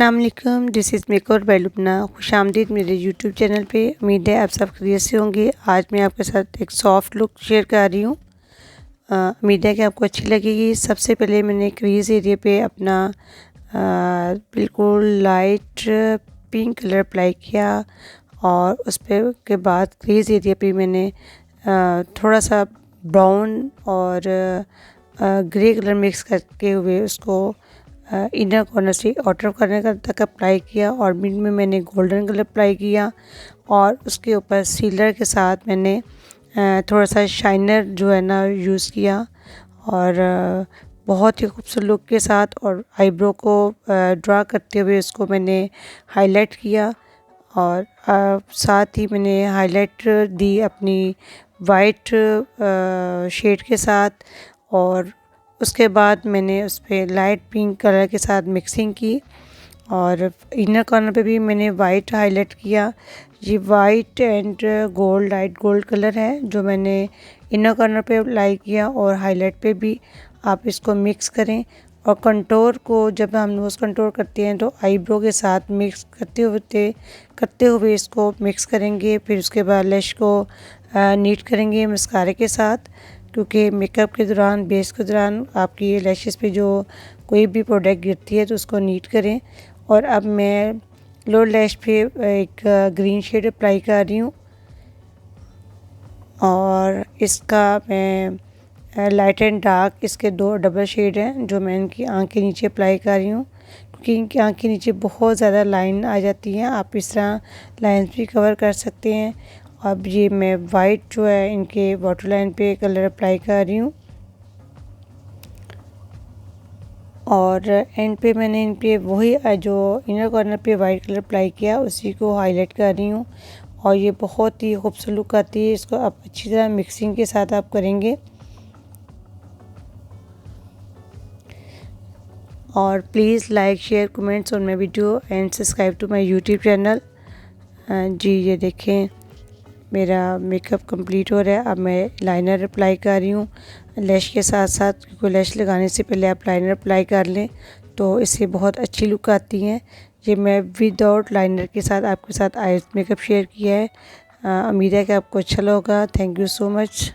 अस्सलाम वालेकुम, this is makeover by Lubna. खुशामदीद मेरे यूट्यूब चैनल पे। उम्मीद है आप सब खैरियत से होंगे। आज मैं आपके साथ एक सॉफ्ट लुक शेयर कर रही हूँ। उम्मीद है कि आपको अच्छी लगेगी। सबसे पहले मैंने क्रीज़ एरिया पे अपना बिल्कुल लाइट पिंक कलर अप्लाई किया और उस पर के बाद क्रीज़ एरिया पे मैंने थोड़ा सा ब्राउन और ग्रे कलर मिक्स करके हुए उसको इनर कॉर्नर से आउटर कॉर्नर तक अप्लाई किया और मिड में मैंने गोल्डन कलर अप्लाई किया और उसके ऊपर सीलर के साथ मैंने थोड़ा सा शाइनर जो है ना यूज़ किया और बहुत ही खूबसूरत लुक के साथ और आईब्रो को ड्रा करते हुए उसको मैंने हाईलाइट किया और साथ ही मैंने हाईलाइट दी अपनी वाइट शेड के साथ और उसके बाद मैंने उस पर लाइट पिंक कलर के साथ मिक्सिंग की और इनर कॉर्नर पे भी मैंने वाइट हाईलाइट किया। ये white and gold light gold colour है जो मैंने इनर कॉर्नर पे अप्लाई किया और हाईलाइट पे भी आप इसको मिक्स करें और कंटोर को जब हम नोज़ कंटोर करते हैं तो आईब्रो के साथ मिक्स करते हुए इसको मिक्स करेंगे। फिर उसके बाद लैश को नीट करेंगे मस्कारे के साथ, क्योंकि मेकअप के दौरान बेस के दौरान आपकी लैशेस पे जो कोई भी प्रोडक्ट गिरती है तो उसको नीट करें। और अब मैं लोअर लैश पे एक ग्रीन शेड अप्लाई कर रही हूँ और इसका मैं लाइट एंड डार्क इसके दो डबल शेड हैं जो मैं इनकी आँख के नीचे अप्लाई कर रही हूँ, क्योंकि इनकी आँख के नीचे बहुत ज़्यादा लाइन आ जाती हैं। आप इस तरह लाइन्स भी कवर कर सकते हैं। अब ये मैं वाइट जो है इनके वाटर लाइन पे कलर अप्लाई कर रही हूँ और एंड पे मैंने इन पे वही जो इनर कॉर्नर पे वाइट कलर अप्लाई किया उसी को हाईलाइट कर रही हूँ और ये बहुत ही खूबसूरत लुक आती है। इसको आप अच्छी तरह मिक्सिंग के साथ आप करेंगे और please like share comments on my video and subscribe to my YouTube channel. जी ये देखें मेरा मेकअप कंप्लीट हो रहा है। अब मैं लाइनर अप्लाई कर रही हूँ लैश के साथ साथ, क्योंकि लैश लगाने से पहले आप लाइनर अप्लाई कर लें तो इससे बहुत अच्छी लुक आती हैं। ये मैं विदाउट लाइनर के साथ आपके साथ आईज मेकअप शेयर किया है। उम्मीद है कि आपको अच्छा लगा। Thank you so much.